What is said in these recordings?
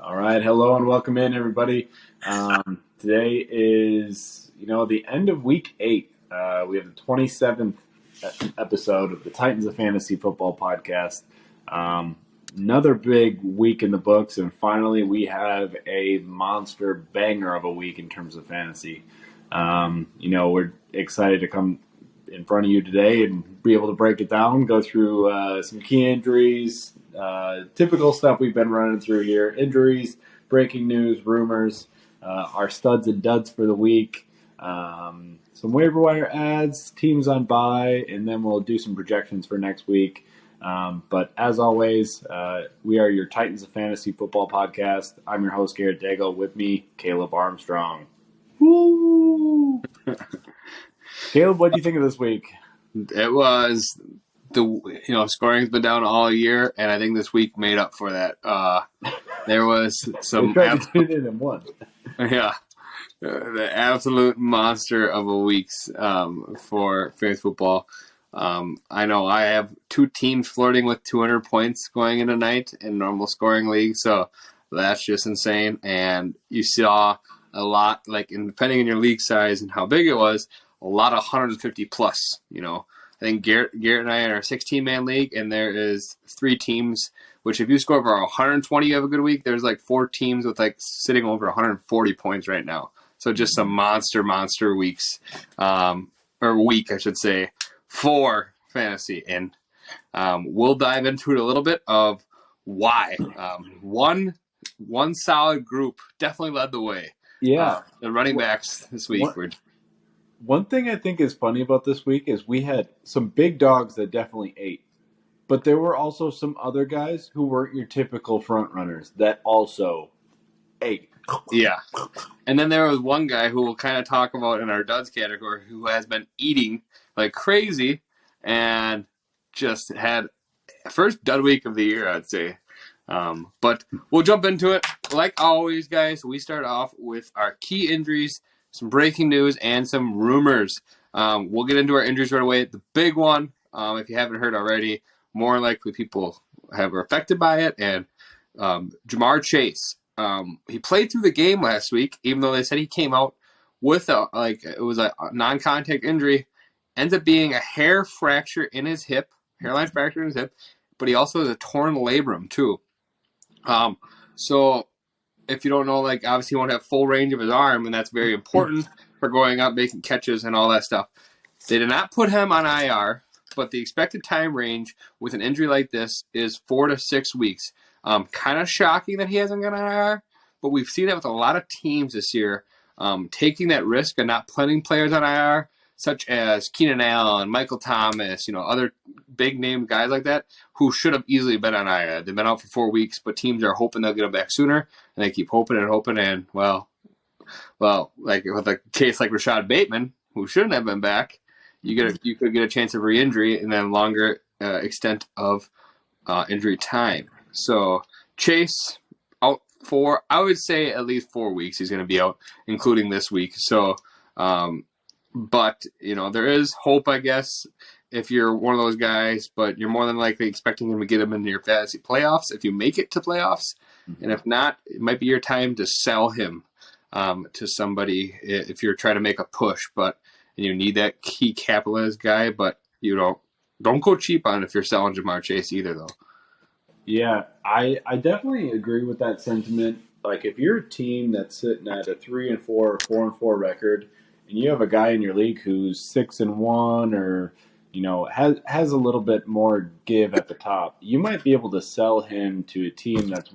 All right, hello and welcome in, everybody. Today is, the end of week 8. We have the 27th episode of the Titans of Fantasy Football podcast. Another big week in the books, and finally we have a monster banger of a week in terms of fantasy. We're excited to come in front of you today and be able to break it down, go through some key injuries, typical stuff we've been running through here, injuries, breaking news, rumors, our studs and duds for the week, some waiver wire ads, teams on bye, and then we'll do some projections for next week. But as always, we are your Titans of Fantasy Football podcast. I'm your host, Garrett Daigle. With me, Caleb Armstrong. Woo! Caleb, what do you think of this week? It was scoring's been down all year, and I think this week made up for that. There was some to tune in and won. Yeah, the absolute monster of a weeks for fantasy football. I know I have two teams flirting with 200 points going into night in normal scoring league, so that's just insane. And you saw a lot, depending on your league size and how big it was, a lot of 150 plus. I think Garrett and I are a 16-man league, and there is 3 teams, which if you score over 120, you have a good week. There's 4 teams with sitting over 140 points right now. So just some monster weeks, or week, I should say, for fantasy. And we'll dive into it a little bit of why. One solid group definitely led the way. Yeah. The running backs this week were... One thing I think is funny about this week is we had some big dogs that definitely ate. But there were also some other guys who weren't your typical front runners that also ate. Yeah. And then there was one guy who we'll kind of talk about in our duds category who has been eating like crazy and just had first dud week of the year, I'd say. But we'll jump into it. Like always, guys, we start off with our key injuries, some breaking news, and some rumors. We'll get into our injuries right away. The big one, if you haven't heard already, more likely people were affected by it, and Jamar Chase. He played through the game last week, even though they said he came out with it was a non-contact injury. Ends up being a hairline fracture in his hip, but he also has a torn labrum too. So if you don't know, obviously he won't have full range of his arm, and that's very important for going up, making catches, and all that stuff. They did not put him on IR, but the expected time range with an injury like this is 4 to 6 weeks. Kind of shocking that he hasn't gone on IR, but we've seen that with a lot of teams this year, taking that risk and not putting players on IR, such as Keenan Allen, Michael Thomas, other big-name guys like that who should have easily been on IR. They've been out for 4 weeks, but teams are hoping they'll get them back sooner, and they keep hoping, and well, like with a case like Rashad Bateman, who shouldn't have been back, you could get a chance of re-injury and then longer extent of injury time. So Chase out for, I would say, at least 4 weeks he's going to be out, including this week. So, but, there is hope, I guess, if you're one of those guys, but you're more than likely expecting him to get him into your fantasy playoffs if you make it to playoffs. Mm-hmm. And if not, it might be your time to sell him to somebody if you're trying to make a push, and you need that key capitalist guy, but you don't go cheap on it if you're selling Jamar Chase either, though. Yeah, I definitely agree with that sentiment. If you're a team that's sitting at a 3-4 or 4-4 record, and you have a guy in your league who's 6-1 or has a little bit more give at the top, you might be able to sell him to a team that's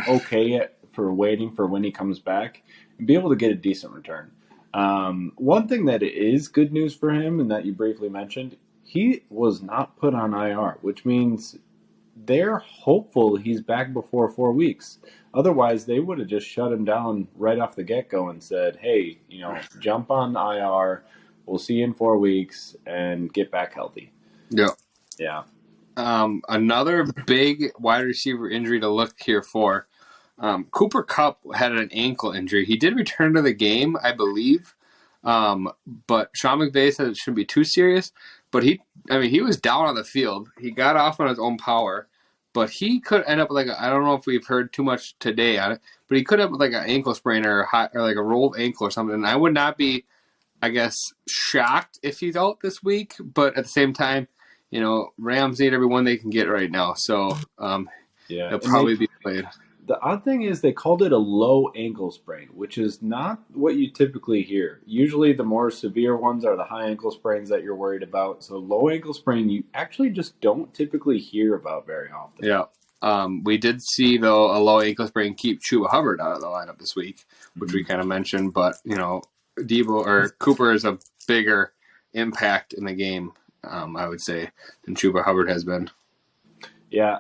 okay for waiting for when he comes back and be able to get a decent return. One thing that is good news for him, and that you briefly mentioned, he was not put on IR, which means they're hopeful he's back before 4 weeks. Otherwise, they would have just shut him down right off the get-go and said, hey, jump on IR, we'll see you in 4 weeks, and get back healthy. Yeah. Yeah. Another big wide receiver injury to look here for. Cooper Kupp had an ankle injury. He did return to the game, I believe, but Sean McVay said it shouldn't be too serious. But he was down on the field. He got off on his own power, but he could end up with I don't know if we've heard too much today on it, but he could end up with an ankle sprain or a rolled ankle or something. And I would not be, I guess, shocked if he's out this week. But at the same time, Rams need everyone they can get right now, so he'll probably be played. The odd thing is they called it a low ankle sprain, which is not what you typically hear. Usually the more severe ones are the high ankle sprains that you're worried about. So low ankle sprain you actually just don't typically hear about very often. Yeah. We did see, though, a low ankle sprain keep Chuba Hubbard out of the lineup this week, which we kind of mentioned. But, Debo or Cooper is a bigger impact in the game, I would say, than Chuba Hubbard has been. Yeah,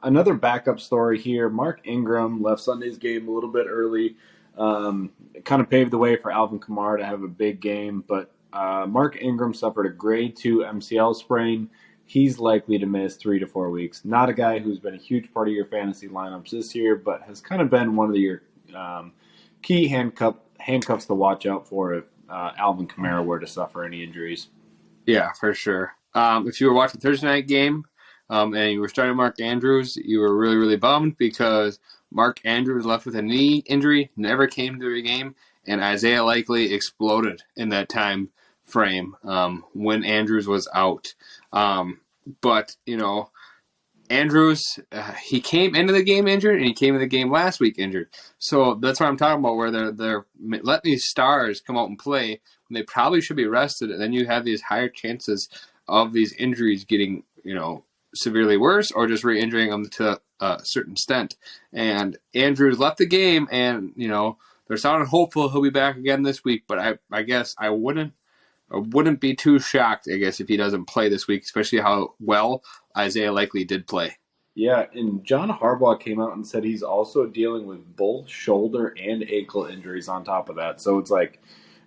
another backup story here. Mark Ingram left Sunday's game a little bit early. It kind of paved the way for Alvin Kamara to have a big game, but Mark Ingram suffered a grade 2 MCL sprain. He's likely to miss 3 to 4 weeks. Not a guy who's been a huge part of your fantasy lineups this year, but has kind of been one of your key handcuffs to watch out for if Alvin Kamara were to suffer any injuries. Yeah, for sure. If you were watching the Thursday night game, and you were starting Mark Andrews, you were really, really bummed because Mark Andrews left with a knee injury, never came to the game, and Isaiah Likely exploded in that time frame when Andrews was out. But Andrews, he came into the game injured, and he came into the game last week injured. So that's what I'm talking about, where they're letting these stars come out and play when they probably should be rested, and then you have these higher chances of these injuries getting, severely worse or just re-injuring them to a certain extent. And Andrews left the game, and they're sounding hopeful he'll be back again this week. But I guess I wouldn't be too shocked, I guess, if he doesn't play this week, especially how well Isaiah Likely did play. Yeah, and John Harbaugh came out and said he's also dealing with both shoulder and ankle injuries on top of that. So it's like,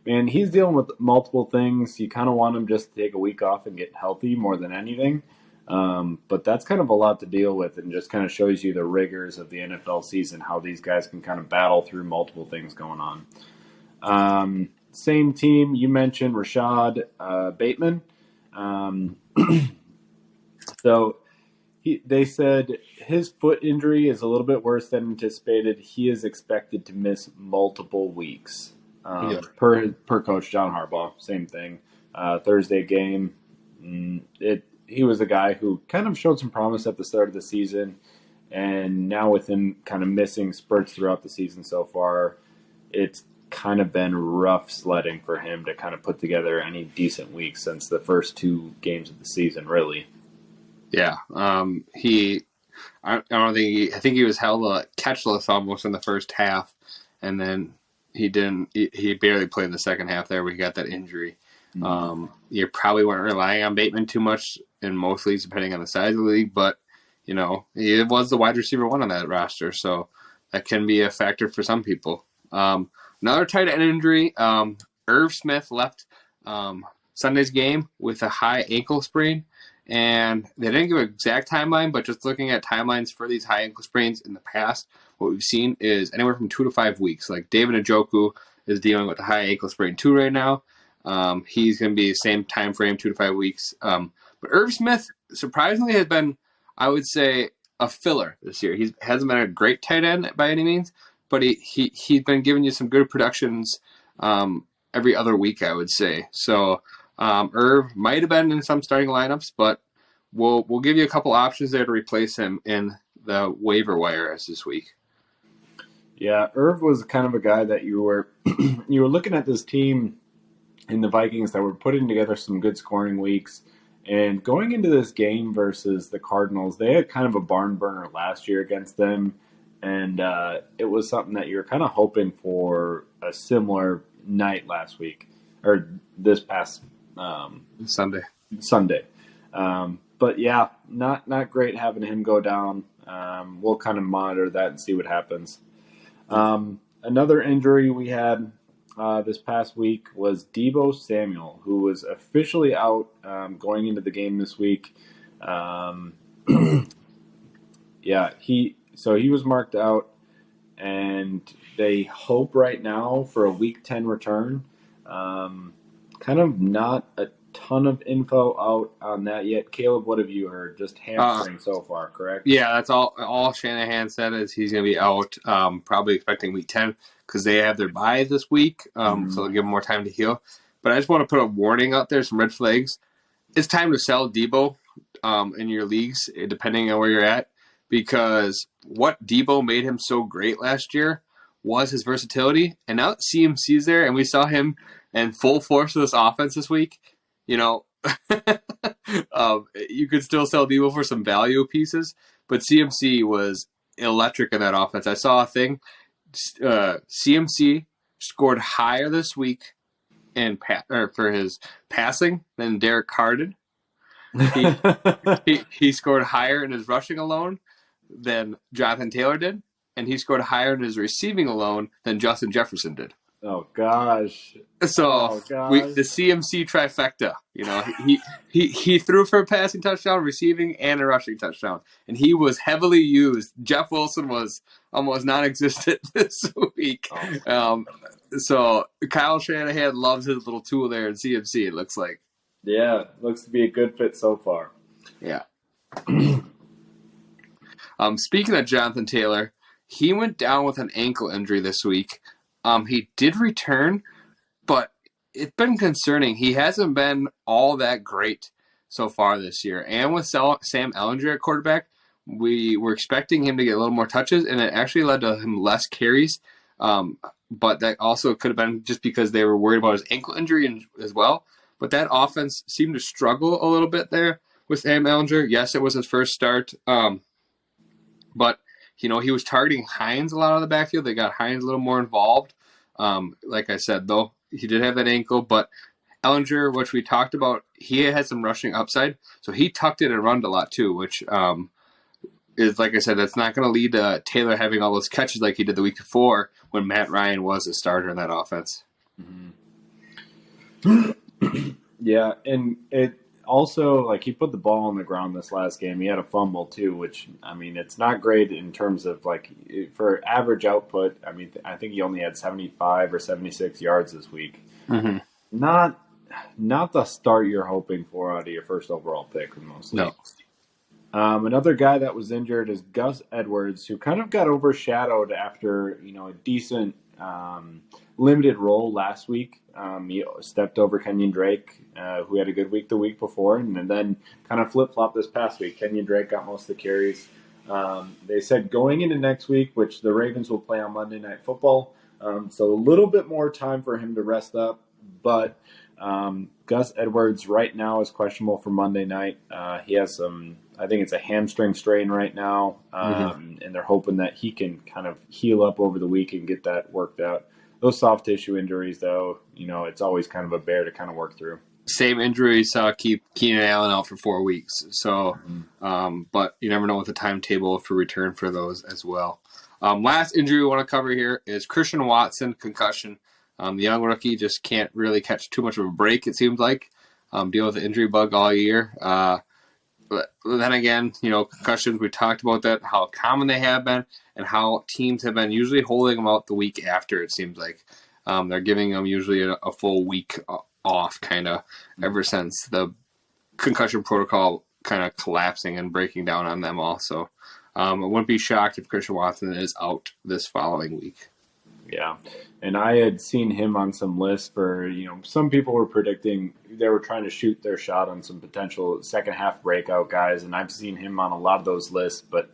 man, he's dealing with multiple things. You kind of want him just to take a week off and get healthy more than anything. But that's kind of a lot to deal with, and just kind of shows you the rigors of the NFL season, how these guys can kind of battle through multiple things going on. Same team, you mentioned Rashad Bateman. So they said his foot injury is a little bit worse than anticipated. He is expected to miss multiple weeks. Per Coach John Harbaugh, same thing. Thursday game, he was a guy who kind of showed some promise at the start of the season, and now with him kind of missing spurts throughout the season so far, it's kind of been rough sledding for him to kind of put together any decent weeks since the first 2 games of the season, really. Yeah, I think he was held catchless almost in the first half, and then he didn't. He barely played in the second half there where he got that injury. You probably weren't relying on Bateman too much in most leagues, depending on the size of the league, but he was the wide receiver 1 on that roster, so that can be a factor for some people. Another tight end injury. Irv Smith left Sunday's game with a high ankle sprain, and they didn't give an exact timeline, but just looking at timelines for these high ankle sprains in the past, what we've seen is anywhere from 2 to 5 weeks. Like David Njoku is dealing with a high ankle sprain too right now. He's going to be the same time frame, 2 to 5 weeks. But Irv Smith, surprisingly, has been, I would say, a filler this year. He hasn't been a great tight end by any means, but he's been giving you some good productions every other week, I would say. So Irv might have been in some starting lineups, but we'll give you a couple options there to replace him in the waiver wire as this week. Yeah, Irv was kind of a guy that you were looking at this team in the Vikings that were putting together some good scoring weeks. And going into this game versus the Cardinals, they had kind of a barn burner last year against them. And it was something that you were kind of hoping for a similar night last week, or this past Sunday. But yeah, not great having him go down. We'll kind of monitor that and see what happens. Another injury we had this past week was Deebo Samuel, who was officially out going into the game this week. Yeah, he was marked out, and they hope right now for a Week 10 return. Kind of not a ton of info out on that yet. Caleb, what have you heard? Just hamstring so far, correct? Yeah, that's all Shanahan said is he's going to be out, probably expecting week 10 because they have their bye this week, so they'll give him more time to heal. But I just want to put a warning out there, some red flags. It's time to sell Debo in your leagues, depending on where you're at, because what Debo made him so great last year was his versatility, and now CMC's there, and we saw him in full force of this offense this week. You know, you could still sell Debo for some value pieces, but CMC was electric in that offense. I saw a thing. CMC scored higher this week for his passing than Derek Carr did. He scored higher in his rushing alone than Jonathan Taylor did, and he scored higher in his receiving alone than Justin Jefferson did. Oh gosh! So the CMC trifecta. You know, he threw for a passing touchdown, receiving, and a rushing touchdown, and he was heavily used. Jeff Wilson was almost non-existent this week. So Kyle Shanahan loves his little tool there in CMC. It looks like. Yeah, looks to be a good fit so far. Yeah. Speaking of Jonathan Taylor, he went down with an ankle injury this week. He did return, but it's been concerning. He hasn't been all that great so far this year. And with Sam Ehlinger at quarterback, we were expecting him to get a little more touches, and it actually led to him less carries. But that also could have been just because they were worried about his ankle injury as well. But that offense seemed to struggle a little bit there with Sam Ehlinger. Yes, it was his first start. But, you know, he was targeting Hines a lot out of the backfield. They got Hines a little more involved. Like I said, though, he did have that ankle. But Ehlinger, which we talked about, he had some rushing upside. So he tucked it and run a lot, too, which is, like I said, that's not going to lead to Taylor having all those catches like he did the week before when Matt Ryan was a starter in that offense. Mm-hmm. Yeah, and it also, like, he put the ball on the ground this last game. He had a fumble, too, which, I mean, it's not great in terms of, like, for average output. I mean, I think he only had 75 or 76 yards this week. Mm-hmm. Not the start you're hoping for out of your first overall pick in most leagues. Another guy that was injured is Gus Edwards, who kind of got overshadowed after, you know, a decent limited role last week. He stepped over Kenyon Drake, who had a good week the week before, and then kind of flip-flopped this past week. Kenyon Drake got most of the carries. They said going into next week, which the Ravens will play on Monday Night Football, so a little bit more time for him to rest up, but Gus Edwards right now is questionable for Monday night. He has I think it's a hamstring strain right now, and they're hoping that he can kind of heal up over the week and get that worked out. Those soft tissue injuries, though, you know, it's always kind of a bear to kind of work through. Same injuries keep Keenan Allen out for 4 weeks. So, but you never know what the timetable for return for those as well. Last injury we want to cover here is Christian Watson, concussion. The young rookie just can't really catch too much of a break, it seems like. Deal with the injury bug all year. But then again, you know, concussions, we talked about that, how common they have been, and how teams have been usually holding them out the week after, it seems like. They're giving them usually a full week off, kind of, ever since the concussion protocol kind of collapsing and breaking down on them also. I wouldn't be shocked if Christian Watson is out this following week. Yeah, and I had seen him on some lists for, you know, some people were predicting they were trying to shoot their shot on some potential second half breakout guys, and I've seen him on a lot of those lists, but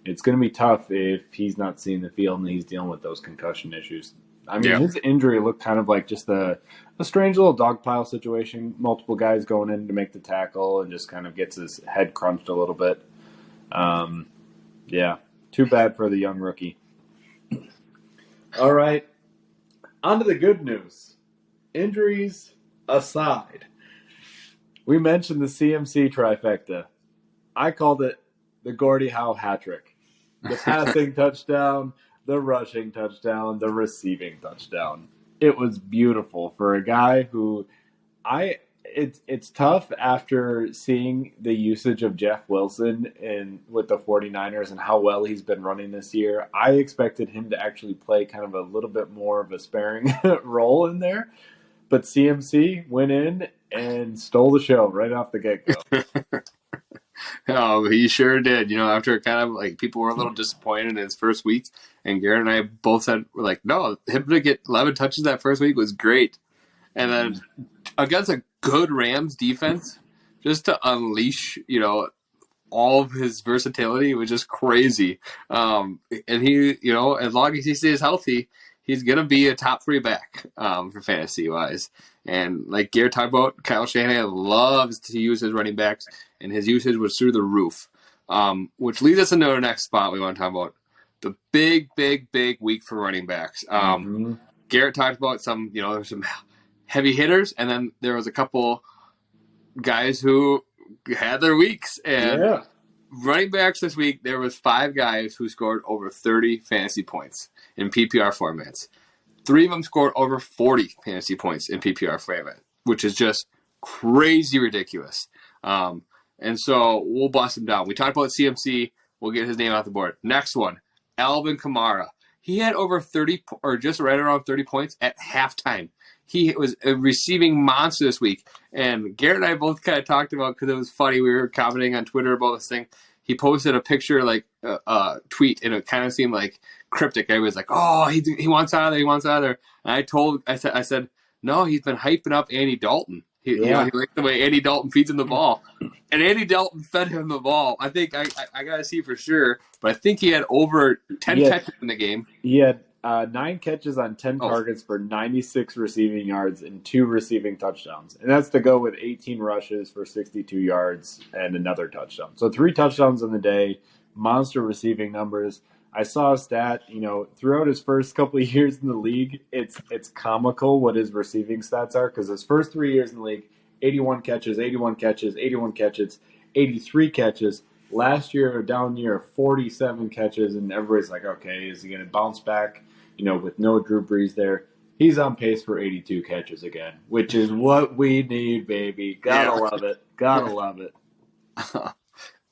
it's going to be tough if he's not seeing the field and he's dealing with those concussion issues. I mean, his injury looked kind of like just a strange little dogpile situation, multiple guys going in to make the tackle and just kind of gets his head crunched a little bit. Yeah, too bad for the young rookie. All right, on to the good news. Injuries aside, we mentioned the CMC trifecta. I called it the Gordie Howe hat trick. The passing touchdown, the rushing touchdown, the receiving touchdown. It was beautiful for a guy who it's tough after seeing the usage of Jeff Wilson with the 49ers and how well he's been running this year. I expected him to actually play kind of a little bit more of a sparing role in there. But CMC went in and stole the show right off the get-go. Oh, he sure did. After kind of like people were a little disappointed in his first week, and Garrett and I both said, we're like, no, him to get 11 touches that first week was great. And then against a good Rams defense, just to unleash, all of his versatility was just crazy. And he, as long as he stays healthy, he's going to be a top 3 back for fantasy-wise. And like Garrett talked about, Kyle Shanahan loves to use his running backs, and his usage was through the roof, which leads us into our next spot we want to talk about. The big, big, big week for running backs. Garrett talked about some, there's some heavy hitters, and then there was a couple guys who had their weeks. And running backs this week, there was 5 guys who scored over 30 fantasy points in PPR formats. 3 of them scored over 40 fantasy points in PPR format, which is just crazy ridiculous. And so we'll bust him down. We talked about CMC. We'll get his name off the board. Next one, Alvin Kamara. He had over 30 or just right around 30 points at halftime. He was a receiving monster this week. And Garrett and I both kind of talked about, because it was funny, we were commenting on Twitter about this thing. He posted a picture, like a tweet, and it kind of seemed like cryptic. I was like, oh, he wants out of there, he wants out of there. And I said, no, he's been hyping up Andy Dalton. He liked the way Andy Dalton feeds him the ball. And Andy Dalton fed him the ball. I think, I got to see for sure, but I think he had over 10 catches in the game. He had 9 catches on 10 targets for 96 receiving yards and 2 receiving touchdowns. And that's to go with 18 rushes for 62 yards and another touchdown. So 3 touchdowns in the day, monster receiving numbers. I saw a stat, throughout his first couple of years in the league, it's comical what his receiving stats are, because his first 3 years in the league, 81 catches, 81 catches, 81 catches, 83 catches. Last year, a down year, 47 catches, and everybody's like, okay, is he going to bounce back, with no Drew Brees there? He's on pace for 82 catches again, which is what we need, baby. Gotta love it. Gotta love it.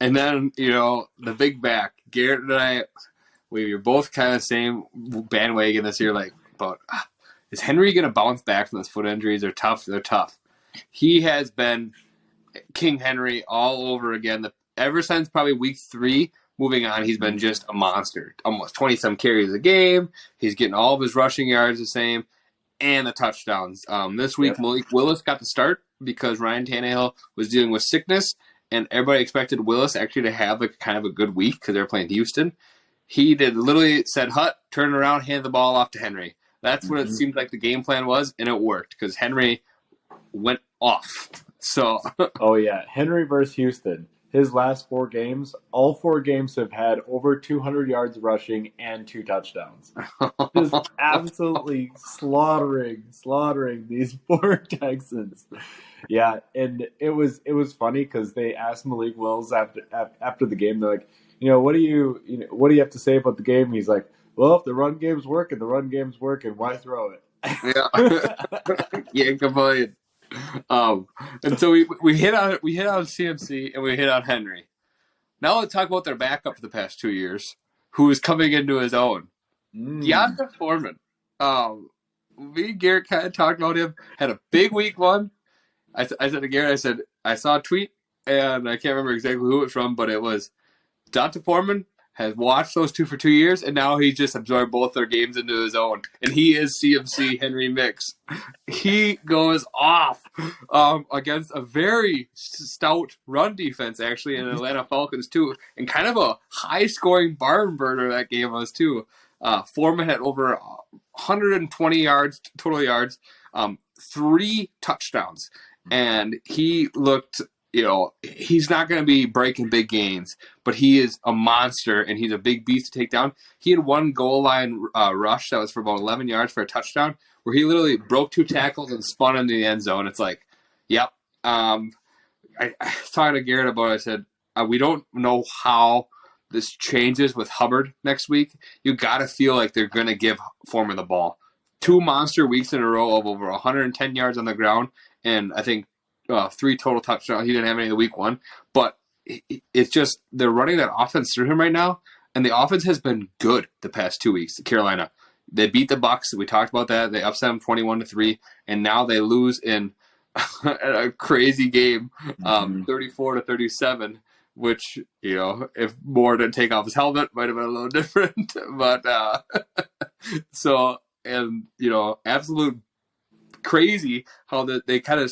And then, the big back, Garrett and I, we were both kind of the same bandwagon this year, like, about, is Henry going to bounce back from those foot injuries? They're tough. They're tough. He has been King Henry all over again. Ever since probably week 3, moving on, he's been just a monster. Almost 20-some carries a game. He's getting all of his rushing yards the same, and the touchdowns. This week, Malik Willis got the start because Ryan Tannehill was dealing with sickness, and everybody expected Willis actually to have kind of a good week because they were playing Houston. He literally said, hut, turn around, hand the ball off to Henry. That's what it seemed like the game plan was, and it worked because Henry went off. So, oh yeah, Henry versus Houston. His last 4 games, all 4 games have had over 200 yards rushing and 2 touchdowns. Just absolutely slaughtering these poor Texans. Yeah, and it was funny because they asked Malik Willis after the game. They're like, what do you have to say about the game? And he's like, well, if the run game's working, why throw it? Yeah, complain. And so we hit on CMC and we hit on Henry. Now let's talk about their backup for the past 2 years, who is coming into his own. Deonta Foreman. Me and Garrett kind of talked about him. Had a big week 1. I said to Garrett, I saw a tweet, and I can't remember exactly who it was from, but it was Deonta Foreman has watched those 2 for 2 years, and now he just absorbed both their games into his own. And he is CMC Henry mix. He goes off against a very stout run defense, actually, in Atlanta Falcons, too. And kind of a high-scoring barn burner that game was, too. Foreman had over 120 yards, total yards, 3 touchdowns. And he looked... he's not going to be breaking big gains, but he is a monster, and he's a big beast to take down. He had 1 goal line rush that was for about 11 yards for a touchdown, where he literally broke 2 tackles and spun into the end zone. It's like, yep. I was talking to Garrett about it. I said, we don't know how this changes with Hubbard next week. You got to feel like they're going to give Foreman the ball. 2 monster weeks in a row of over 110 yards on the ground, and I think 3 total touchdowns. He didn't have any in the week 1, but it's just they're running that offense through him right now, and the offense has been good the past 2 weeks. Carolina, they beat the Bucs. We talked about that. They upset them 21-3, and now they lose in a crazy game, Mhm. 34-37. Which, if Moore didn't take off his helmet, might have been a little different. But so, and absolute crazy how they kind of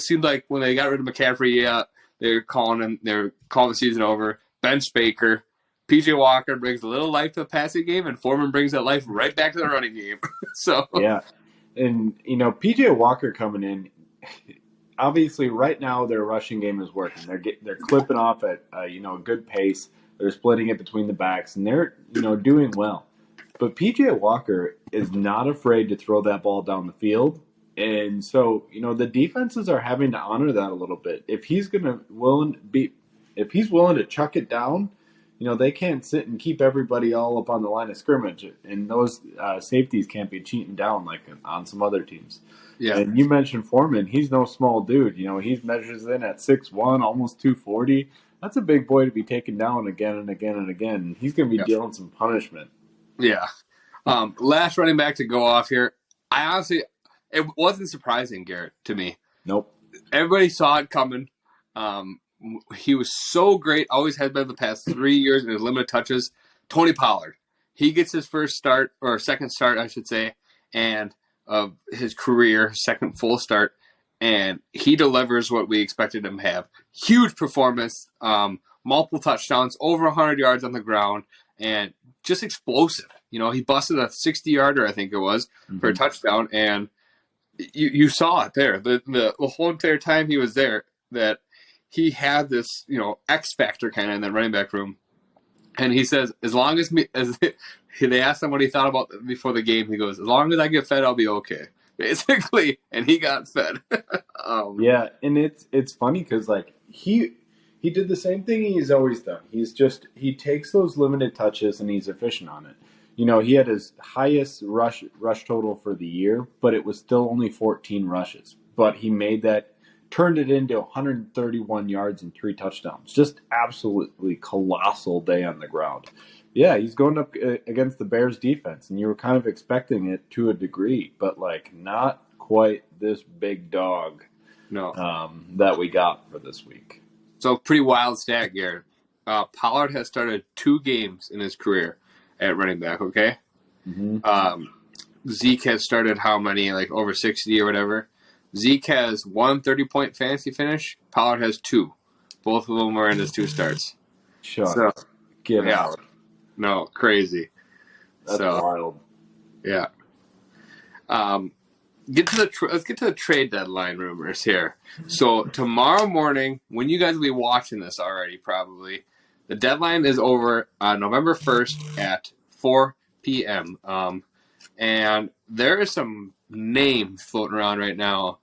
seemed like when they got rid of McCaffrey, they're calling the season over. Bench Baker, PJ Walker brings a little life to the passing game, and Foreman brings that life right back to the running game. So Yeah, and PJ Walker coming in. Obviously, right now their rushing game is working. They're clipping off at a good pace. They're splitting it between the backs, and they're doing well. But PJ Walker is not afraid to throw that ball down the field, and so the defenses are having to honor that a little bit. If he's if he's willing to chuck it down, they can't sit and keep everybody all up on the line of scrimmage, and those safeties can't be cheating down like on some other teams. yeah, And you mentioned Foreman. He's no small dude. He measures in at 6'1", almost 240. That's a big boy to be taken down again and again and again. He's going to be yeah, dealing some punishment. yeah. Last running back to go off here. I honestly, it wasn't surprising, Garrett, to me. Nope. Everybody saw it coming. He was so great. Always has been the past 3 years in his limited touches. Tony Pollard. He gets his first start, or second start, I should say, and of his career, second full start, and he delivers what we expected him to have. Huge performance, multiple touchdowns, over 100 yards on the ground, and just explosive. He busted a 60-yarder, I think it was, for a touchdown, and you saw it there. The whole entire time he was there, that he had this, X factor kind of in that running back room. And he says, as long as they asked him what he thought about before the game, he goes, as long as I get fed, I'll be okay, basically. And he got fed. Yeah, and it's funny because he did the same thing he's always done. He takes those limited touches and he's efficient on it. He had his highest rush total for the year, but it was still only 14 rushes. But he turned it into 131 yards and 3 touchdowns. Just absolutely colossal day on the ground. Yeah, he's going up against the Bears defense, and you were kind of expecting it to a degree, but not quite this big dog that we got for this week. So pretty wild stat, Garrett. Pollard has started 2 games in his career at running back, okay? Mm-hmm. Zeke has started how many, over 60 or whatever? Zeke has 1 30-point fantasy finish. Pollard has 2. Both of them were in his 2 starts. Sure. Get out. No, crazy. That's wild. Yeah. Let's get to the trade deadline rumors here. So tomorrow morning, when you guys will be watching this already, probably, the deadline is over November 1st at 4 p.m. And there is some names floating around right now,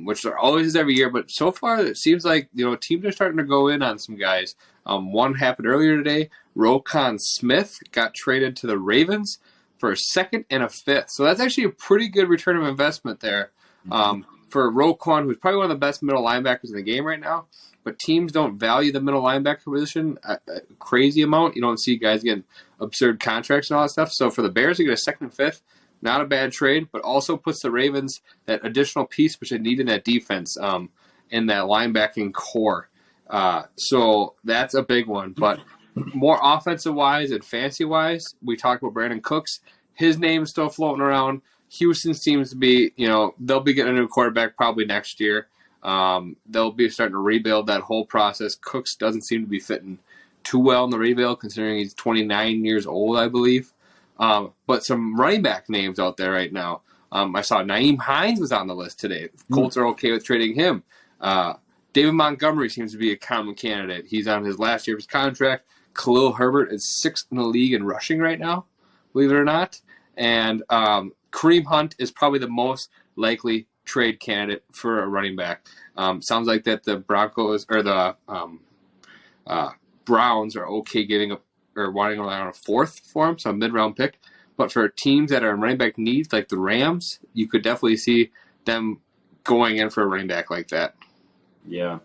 which there always is every year. But so far, it seems like teams are starting to go in on some guys. One happened earlier today. Roquan Smith got traded to the Ravens for a 2nd and a 5th. So that's actually a pretty good return of investment there for Roquan, who's probably one of the best middle linebackers in the game right now. But teams don't value the middle linebacker position a crazy amount. You don't see guys getting absurd contracts and all that stuff. So for the Bears to get a 2nd and 5th, not a bad trade, but also puts the Ravens that additional piece which they need in that defense in that linebacking core. So that's a big one. But more offensive-wise and fantasy-wise, we talked about Brandon Cooks. His name's still floating around. Houston seems to be, they'll be getting a new quarterback probably next year. They'll be starting to rebuild that whole process. Cooks doesn't seem to be fitting too well in the rebuild, considering he's 29 years old, I believe. But some running back names out there right now. I saw Nyheim Hines was on the list today. Colts are okay with trading him. David Montgomery seems to be a common candidate. He's on his last year of his contract. Khalil Herbert is 6th in the league in rushing right now, believe it or not. And Kareem Hunt is probably the most likely trade candidate for a running back. Sounds like that the Broncos or the Browns are okay giving up or wanting around a 4th for him, so a mid-round pick. But for teams that are in running back needs, like the Rams, you could definitely see them going in for a running back like that. Yeah.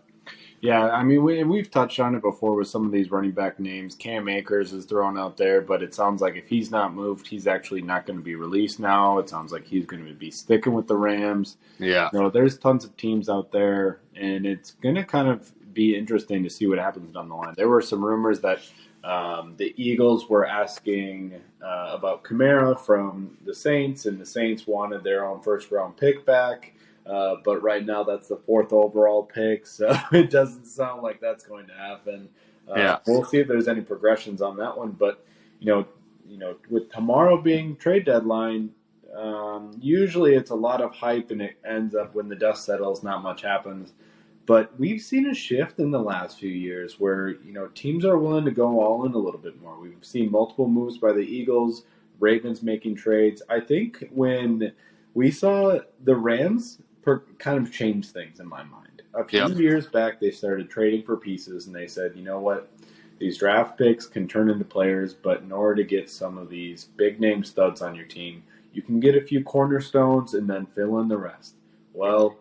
Yeah, I mean, we've touched on it before with some of these running back names. Cam Akers is thrown out there, but it sounds like if he's not moved, he's actually not going to be released now. It sounds like he's going to be sticking with the Rams. Yeah. There's tons of teams out there, and it's going to kind of be interesting to see what happens down the line. There were some rumors that the Eagles were asking about Kamara from the Saints, and the Saints wanted their own first round pick back. But right now, that's the 4th overall pick, so it doesn't sound like that's going to happen. Yeah. We'll see if there's any progressions on that one. But with tomorrow being trade deadline, usually it's a lot of hype, and it ends up when the dust settles, not much happens. But we've seen a shift in the last few years where teams are willing to go all in a little bit more. We've seen multiple moves by the Eagles, Ravens making trades. I think when we saw the Rams kind of change things in my mind. A few years back, they started trading for pieces, and they said, you know what? These draft picks can turn into players, but in order to get some of these big-name studs on your team, you can get a few cornerstones and then fill in the rest. Well,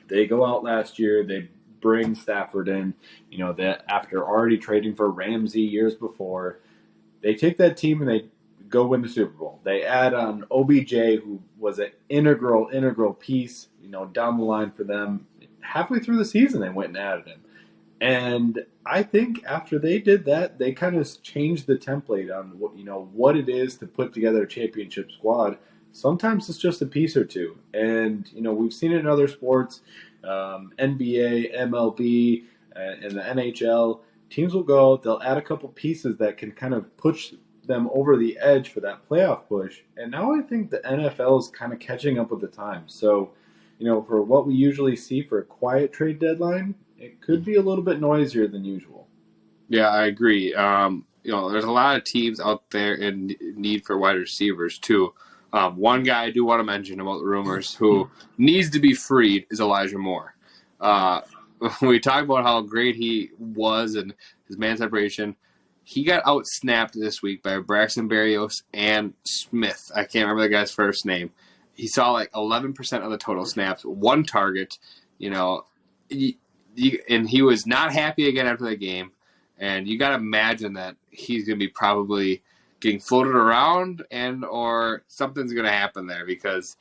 they go out last year. They bring Stafford in, that after already trading for Ramsey years before. They take that team and they go win the Super Bowl. They add on OBJ, who was an integral piece, down the line for them. Halfway through the season, they went and added him. And I think after they did that, they kind of changed the template on what it is to put together a championship squad. Sometimes it's just a piece or two, and we've seen it in other sports, NBA, MLB, and the NHL. Teams will go, they'll add a couple pieces that can kind of push them over the edge for that playoff push. And now I think the NFL is kind of catching up with the times. So, for what we usually see for a quiet trade deadline, it could be a little bit noisier than usual. Yeah, I agree. There's a lot of teams out there in need for wide receivers too. One guy I do want to mention about the rumors who needs to be freed is Elijah Moore. We talked about how great he was and his man separation. He got out-snapped this week by Braxton Berrios and Smith. I can't remember the guy's first name. He saw like 11% of the total snaps, 1 target, and he was not happy again after the game. And you got to imagine that he's going to be probably getting floated around or something's going to happen there because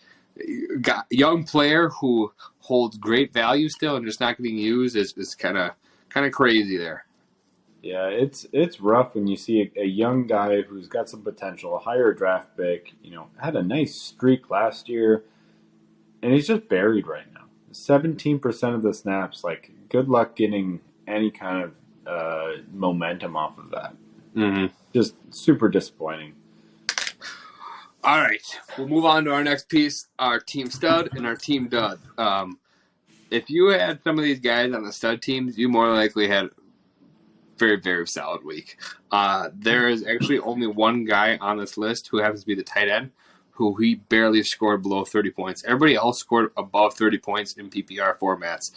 got a young player who holds great value still and just not getting used is kind of crazy there. Yeah, it's rough when you see a young guy who's got some potential, a higher draft pick, had a nice streak last year, and he's just buried right now. 17% of the snaps, like, good luck getting any kind of momentum off of that. Mm-hmm. Just super disappointing. All right, we'll move on to our next piece, our team stud and our team dud. If you had some of these guys on the stud teams, you more likely had very, very solid week. There is actually only one guy on this list who happens to be the tight end, who he barely scored below 30 points. Everybody else scored above 30 points in PPR formats.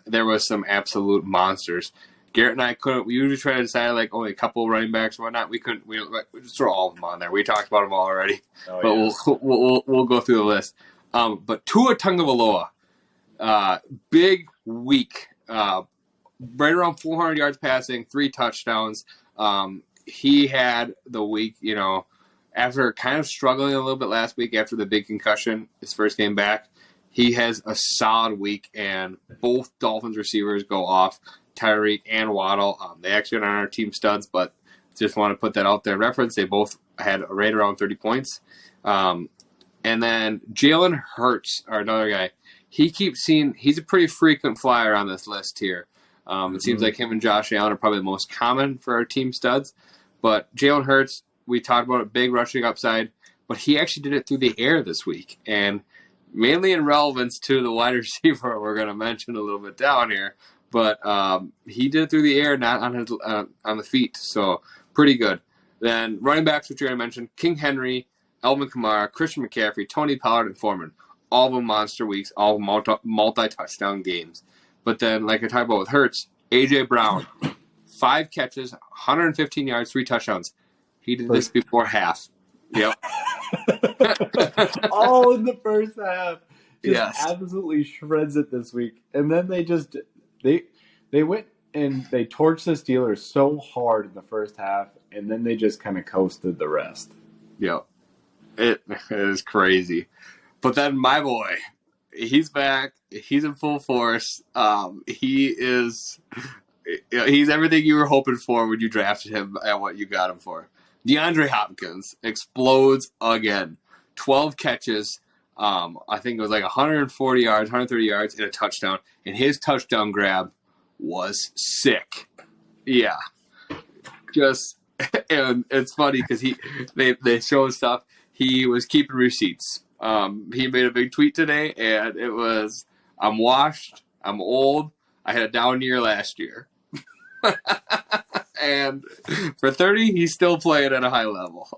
There was some absolute monsters. Garrett and I couldn't. We usually try to decide like only a couple of running backs and whatnot. We couldn't. We just throw all of them on there. We talked about them all already, but yeah. we'll go through the list. But Tua Tagovailoa, big week. Right around 400 yards passing, 3 touchdowns. He had the week, after kind of struggling a little bit last week after the big concussion, his first game back. He has a solid week, and both Dolphins receivers go off, Tyreek and Waddle. They actually are on our team studs, but just want to put that out there in reference. They both had right around 30 points. And then Jalen Hurts, or another guy, he's a pretty frequent flyer on this list here. It seems like him and Josh Allen are probably the most common for our team studs. But Jalen Hurts, we talked about a big rushing upside, but he actually did it through the air this week. And mainly in relevance to the wide receiver we're going to mention a little bit down here. But he did it through the air, not on the feet. So pretty good. Then running backs, which you're going to mention, King Henry, Alvin Kamara, Christian McCaffrey, Tony Pollard, and Foreman. All of them monster weeks, all of them multi-touchdown games. But then, like I talked about with Hurts, A.J. Brown, 5 catches, 115 yards, 3 touchdowns. He did this before half. Yep. All in the first half. Yes. Absolutely shreds it this week. And then they They went and they torched the Steelers so hard in the first half, and then they just kind of coasted the rest. Yeah, it is crazy. But then my boy, he's back. He's in full force. He's everything you were hoping for when you drafted him and what you got him for. DeAndre Hopkins explodes again. 12 catches. I think it was like 140 yards, 130 yards, and a touchdown. And his touchdown grab was sick. Yeah. And it's funny because they show stuff. He was keeping receipts. He made a big tweet today, and it was, I'm washed, I'm old, I had a down year last year. And for 30, he's still playing at a high level.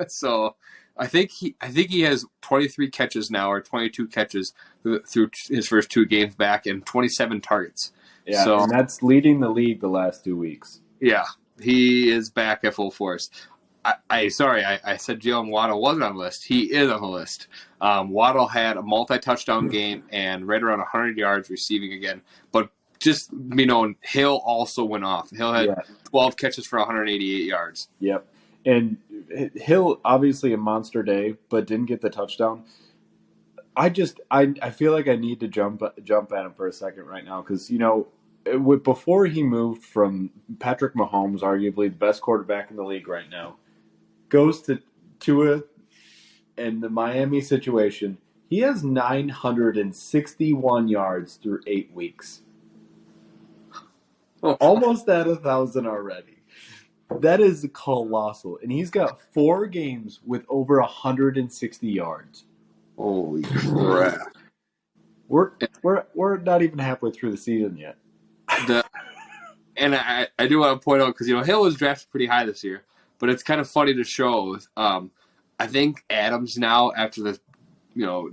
So I think he has 23 catches now, or 22 catches through his first 2 games back, and 27 targets. Yeah, so, and that's leading the league the last 2 weeks. Yeah, he is back at full force. I said Jalen Waddle wasn't on the list. He is on the list. Waddle had a multi-touchdown game and right around 100 yards receiving again. But just Hill also went off. Hill had 12 catches for 188 yards. Yep. And Hill, obviously a monster day, but didn't get the touchdown. I feel like I need to jump at him for a second right now because, before he moved from Patrick Mahomes, arguably the best quarterback in the league right now, goes to Tua and the Miami situation, he has 961 yards through 8 weeks. Almost at 1,000 already. That is colossal. And he's got 4 games with over 160 yards. Holy crap. We're not even halfway through the season yet. And I do want to point out, because Hill was drafted pretty high this year, but it's kind of funny to show. I think Adams now, after the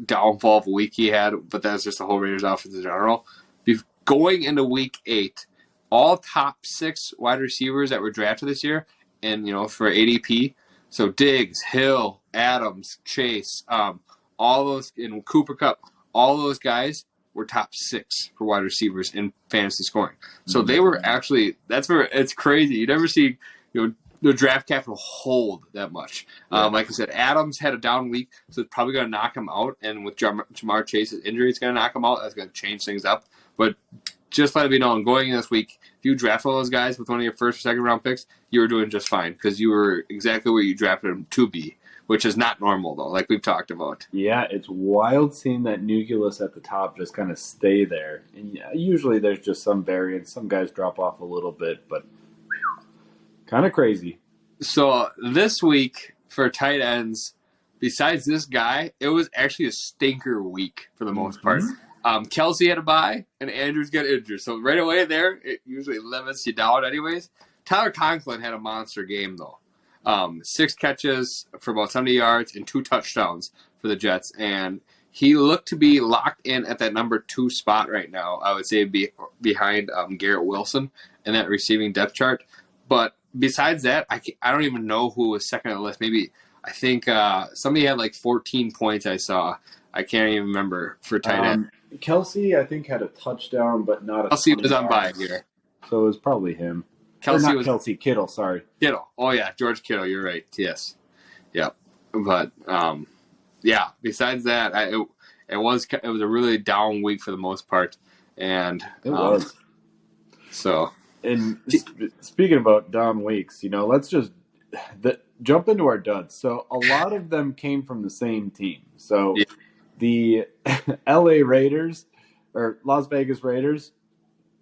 downfall of a week he had, but that's just the whole Raiders offense in general. Going into week 8, all top 6 wide receivers that were drafted this year, and for ADP, so Diggs, Hill, Adams, Chase, all those in Cooper Kupp, all those guys were top 6 for wide receivers in fantasy scoring. So they were actually, that's where it's crazy. You never see the draft capital hold that much. Like I said, Adams had a down week, so it's probably going to knock him out. And with Jamar Chase's injury, it's going to knock him out. That's going to change things up. But just let it be known, going in this week, if you draft all those guys with one of your first or second round picks, you were doing just fine because you were exactly where you drafted them to be, which is not normal, though, like we've talked about. Yeah, it's wild seeing that nucleus at the top just kind of stay there. And usually there's just some variance. Some guys drop off a little bit, but kind of crazy. So this week for tight ends, besides this guy, it was actually a stinker week for the most part. Kelsey had a bye, and Andrews got injured. So right away there, it usually limits you down anyways. Tyler Conklin had a monster game, though. 6 catches for about 70 yards and 2 touchdowns for the Jets. And he looked to be locked in at that number 2 spot right now. I would say behind Garrett Wilson in that receiving depth chart. But besides that, I don't even know who was second on the list. Maybe I think somebody had like 14 points I saw. I can't even remember for tight end. Kelsey, I think, had a touchdown, but not a Kelsey was on bye here. So it was probably him. Kelsey, Kittle, sorry. Kittle. Oh, yeah, George Kittle, you're right. Yes. Yep. But, besides that, it was a really down week for the most part. And it was. So. And speaking about down weeks, let's just jump into our duds. So a lot of them came from the same team. So the LA Raiders, or Las Vegas Raiders,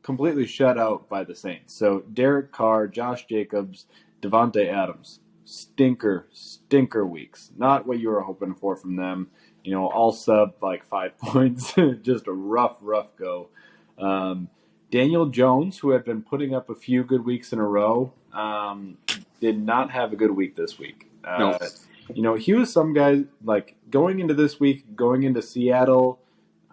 completely shut out by the Saints. So Derek Carr, Josh Jacobs, Devontae Adams, stinker weeks. Not what you were hoping for from them. All sub like 5 points. Just a rough go. Daniel Jones, who had been putting up a few good weeks in a row, did not have a good week this week. No. He was some guy, like, going into this week, going into Seattle,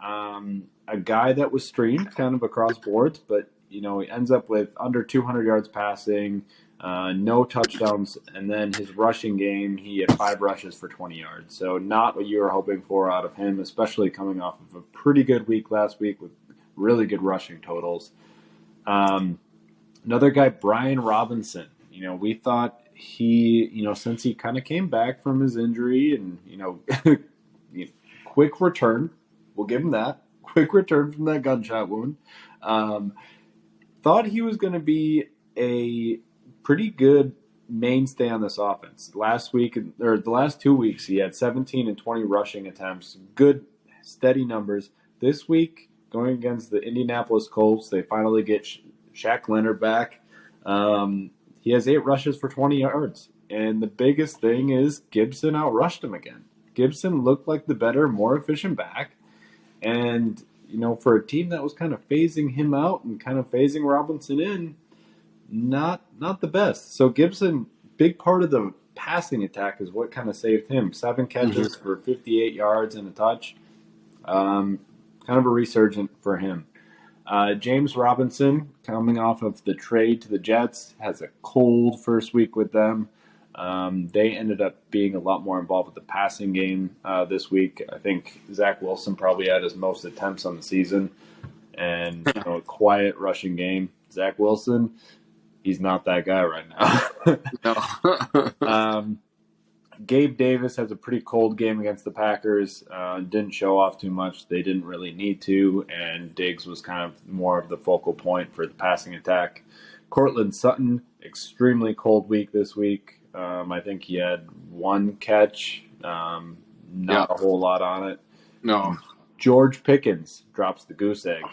a guy that was streamed kind of across boards, but, he ends up with under 200 yards passing, no touchdowns, and then his rushing game, he had 5 rushes for 20 yards. So not what you were hoping for out of him, especially coming off of a pretty good week last week with really good rushing totals. Another guy, Brian Robinson. We thought he, since he kind of came back from his injury and, quick return, we'll give him that. Quick return from that gunshot wound. Thought he was going to be a pretty good mainstay on this offense. Last week, or the last 2 weeks, he had 17 and 20 rushing attempts. Good, steady numbers. This week, going against the Indianapolis Colts, they finally get Shaq Leonard back. He has 8 rushes for 20 yards. And the biggest thing is Gibson outrushed him again. Gibson looked like the better, more efficient back. And, for a team that was kind of phasing him out and kind of phasing Robinson in, not the best. So Gibson, big part of the passing attack is what kind of saved him. 7 catches for 58 yards and a touch. Kind of a resurgent for him. James Robinson, coming off of the trade to the Jets, has a cold first week with them. They ended up being a lot more involved with the passing game this week. I think Zach Wilson probably had his most attempts on the season. And a quiet rushing game. Zach Wilson, he's not that guy right now. No. Gabe Davis has a pretty cold game against the Packers. Didn't show off too much. They didn't really need to, and Diggs was kind of more of the focal point for the passing attack. Cortland Sutton, extremely cold week this week. I think he had 1 catch, not a whole lot on it. No. George Pickens drops the goose egg.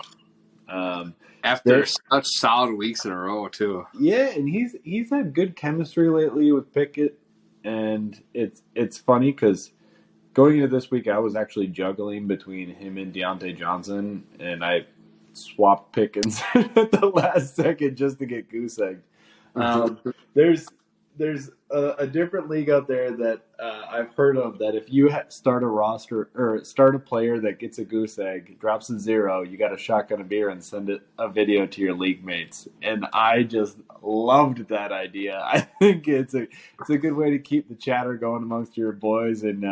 After such solid weeks in a row, too. Yeah, and he's had good chemistry lately with Pickett. And it's funny because going into this week, I was actually juggling between him and Deontay Johnson, and I swapped Pickens at the last second just to get goose egged. There's a different league out there that I've heard of that if you start a roster or start a player that gets a goose egg, drops a 0, you got to shotgun a beer and send a video to your league mates. And I just loved that idea. I think it's a good way to keep the chatter going amongst your boys and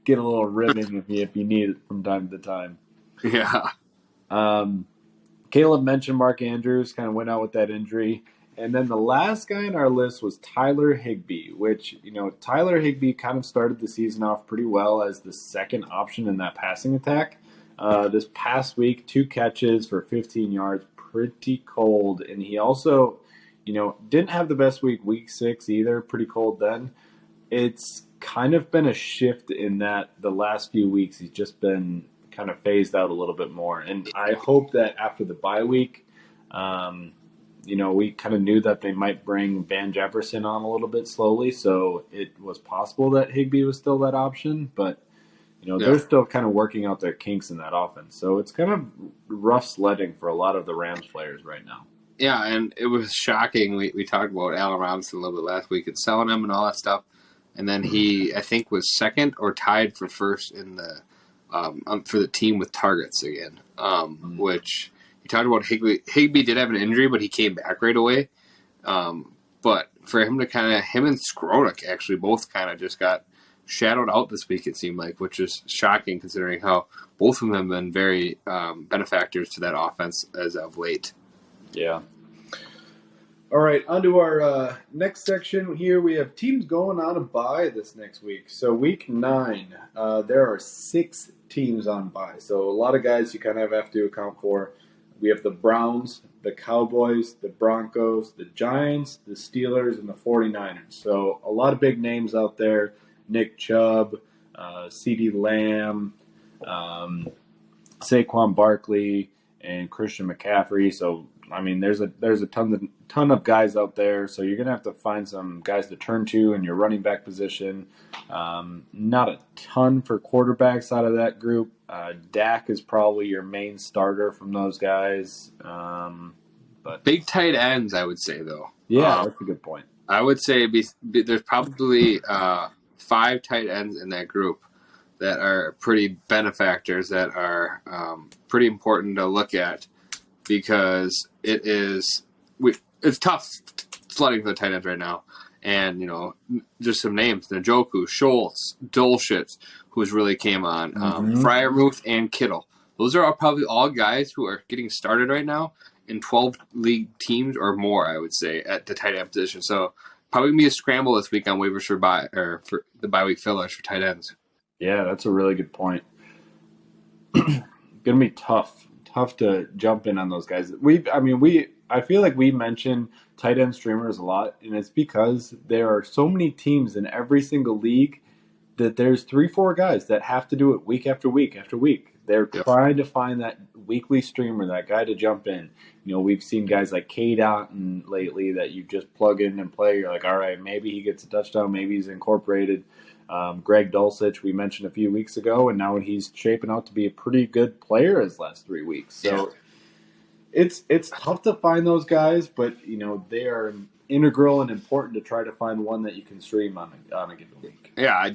get a little ribbing if you need it from time to time. Yeah. Caleb mentioned Mark Andrews kind of went out with that injury. And then the last guy on our list was Tyler Higbee, which, Tyler Higbee kind of started the season off pretty well as the second option in that passing attack. This past week, 2 catches for 15 yards, pretty cold. And he also, didn't have the best week 6 either, pretty cold then. It's kind of been a shift in that the last few weeks he's just been kind of phased out a little bit more. And I hope that after the bye week, we kind of knew that they might bring Van Jefferson on a little bit slowly, so it was possible that Higbee was still that option, but, they're still kind of working out their kinks in that offense. So it's kind of rough sledding for a lot of the Rams players right now. Yeah, and it was shocking. We talked about Allen Robinson a little bit last week and selling him and all that stuff, and then he, I think, was second or tied for first in the for the team with targets again, which... You talked about Higbee. Higbee did have an injury, but he came back right away. But for him to him and Skronik actually both kind of just got shadowed out this week, it seemed like, which is shocking considering how both of them have been very benefactors to that offense as of late. Yeah. All right, on to our next section here. We have teams going on a bye this next week. So week 9, there are 6 teams on bye. So a lot of guys you kind of have to account for. We have the Browns, the Cowboys, the Broncos, the Giants, the Steelers, and the 49ers. So a lot of big names out there. Nick Chubb, CeeDee Lamb, Saquon Barkley, and Christian McCaffrey. So, there's a ton of guys out there. So you're going to have to find some guys to turn to in your running back position. Not a ton for quarterbacks out of that group. Dak is probably your main starter from those guys. But big tight ends, I would say, though. Yeah, that's a good point. I would say there's probably 5 tight ends in that group that are pretty benefactors that are pretty important to look at because it's tough sledding for the tight ends right now. And, just some names, Njoku, Schultz, Dulcich, who's really came on, Freiermuth, and Kittle. Those are probably all guys who are getting started right now, in 12 league teams or more, I would say, at the tight end position. So probably be a scramble this week on waivers for the bye week fillers for tight ends. Yeah, that's a really good point. Gonna be tough to jump in on those guys. I feel like we mention tight end streamers a lot, and it's because there are so many teams in every single league that there's 3-4 guys that have to do it week after week after week. They're trying to find that weekly streamer, that guy to jump in. We've seen guys like K-Dot and lately that you just plug in and play. You're like, all right, maybe he gets a touchdown, maybe he's incorporated. Greg Dulcich, we mentioned a few weeks ago, and now he's shaping out to be a pretty good player his last 3 weeks. So it's tough to find those guys, but they are integral and important to try to find one that you can stream on a given week. Yeah,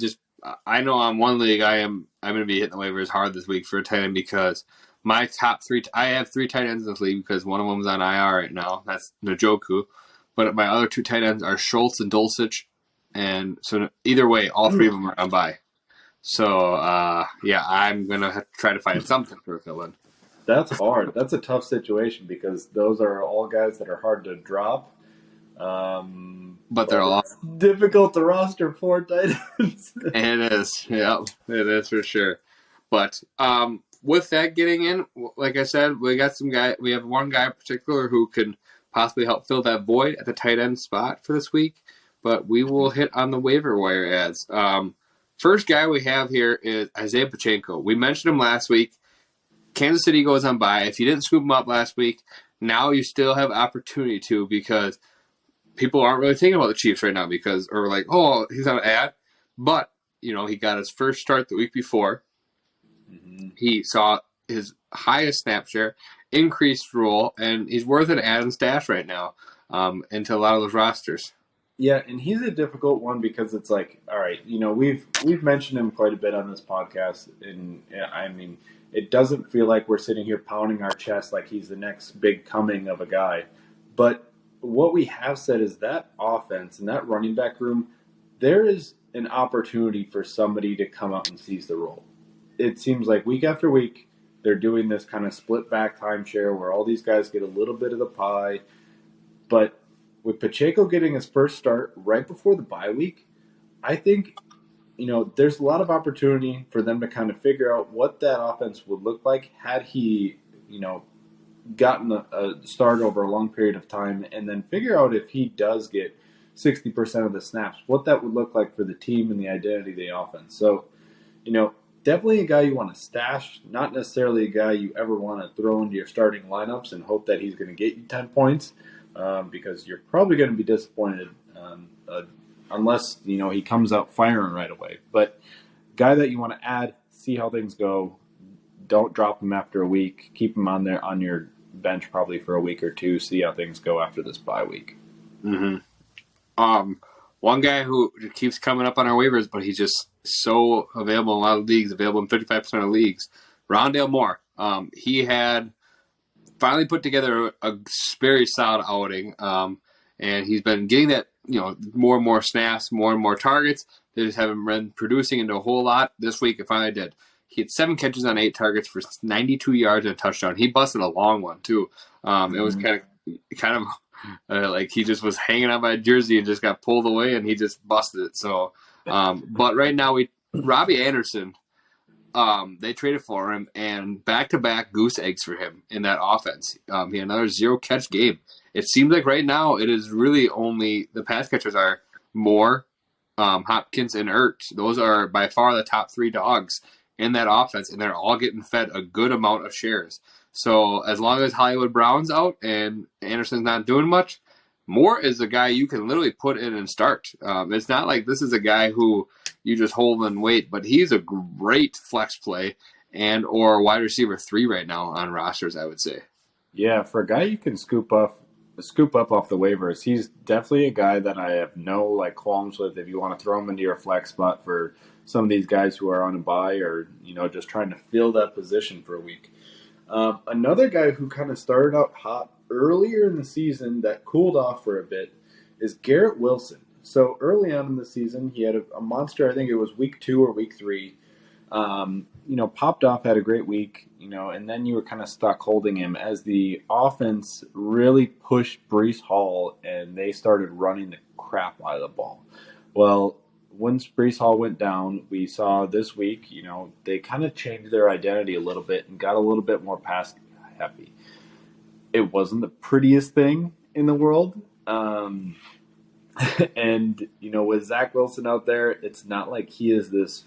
I know on one league I'm going to be hitting the waivers hard this week for a tight end because my top 3 I have 3 tight ends in this league because one of them's on IR right now. That's Njoku, but my other 2 tight ends are Schultz and Dulcich. And so either way, all 3 of them are on bye. So, I'm going to have to try to find something for a fill-in. That's hard. That's a tough situation because those are all guys that are hard to drop. But they're all difficult to roster 4 tight ends. And it is. Yeah, it is for sure. But with that getting in, like I said, we have one guy in particular who can possibly help fill that void at the tight end spot for this week. But we will hit on the waiver wire ads. First guy we have here is Isaiah Pacheco. We mentioned him last week. Kansas City goes on bye. If you didn't scoop him up last week, now you still have opportunity to because people aren't really thinking about the Chiefs right now or like, oh, he's on an ad. But, he got his first start the week before. Mm-hmm. He saw his highest snap share, increased role, and he's worth an ad and stash right now into a lot of those rosters. Yeah, and he's a difficult one because it's like, all right, we've mentioned him quite a bit on this podcast, and it doesn't feel like we're sitting here pounding our chest like he's the next big coming of a guy. But what we have said is that offense and that running back room, there is an opportunity for somebody to come up and seize the role. It seems like week after week, they're doing this kind of split back timeshare where all these guys get a little bit of the pie, but with Pacheco getting his first start right before the bye week, I think, there's a lot of opportunity for them to kind of figure out what that offense would look like had he, gotten a start over a long period of time and then figure out if he does get 60% of the snaps, what that would look like for the team and the identity of the offense. So, definitely a guy you want to stash, not necessarily a guy you ever want to throw into your starting lineups and hope that he's going to get you 10 points. Because you're probably going to be disappointed unless, he comes out firing right away. But guy that you want to add, see how things go. Don't drop him after a week. Keep him on your bench probably for a week or 2. See how things go after this bye week. Mm-hmm. One guy who keeps coming up on our waivers, but he's just so available in a lot of leagues, available in 35% of leagues. Rondale Moore. He had finally put together a very solid outing, and he's been getting that, more and more snaps, more and more targets. They just haven't been producing into a whole lot. This week, it finally did. He had 7 catches on 8 targets for 92 yards and a touchdown. He busted a long one too. It was kind of like he just was hanging out by a jersey and just got pulled away, and he just busted it. So, but right now Robbie Anderson. They traded for him and back-to-back goose eggs for him in that offense. He had another 0-catch game. It seems like right now it is really only the pass catchers are Moore, Hopkins, and Ertz. Those are by far the top 3 dogs in that offense, and they're all getting fed a good amount of shares. So as long as Hollywood Brown's out and Anderson's not doing much, Moore is a guy you can literally put in and start. It's not like this is a guy who you just hold and wait, but he's a great flex play and or wide receiver 3 right now on rosters, I would say. Yeah, for a guy you can scoop up off the waivers, he's definitely a guy that I have no qualms with if you want to throw him into your flex spot for some of these guys who are on a bye or just trying to fill that position for a week. Another guy who kind of started out hot earlier in the season that cooled off for a bit is Garrett Wilson. So early on in the season, he had a monster, I think it was week 2 or week 3. Popped off, had a great week, and then you were kind of stuck holding him as the offense really pushed Breece Hall and they started running the crap out of the ball. Well, once Breece Hall went down, we saw this week, they kind of changed their identity a little bit and got a little bit more pass happy. It wasn't the prettiest thing in the world. And, with Zach Wilson out there, it's not like he is this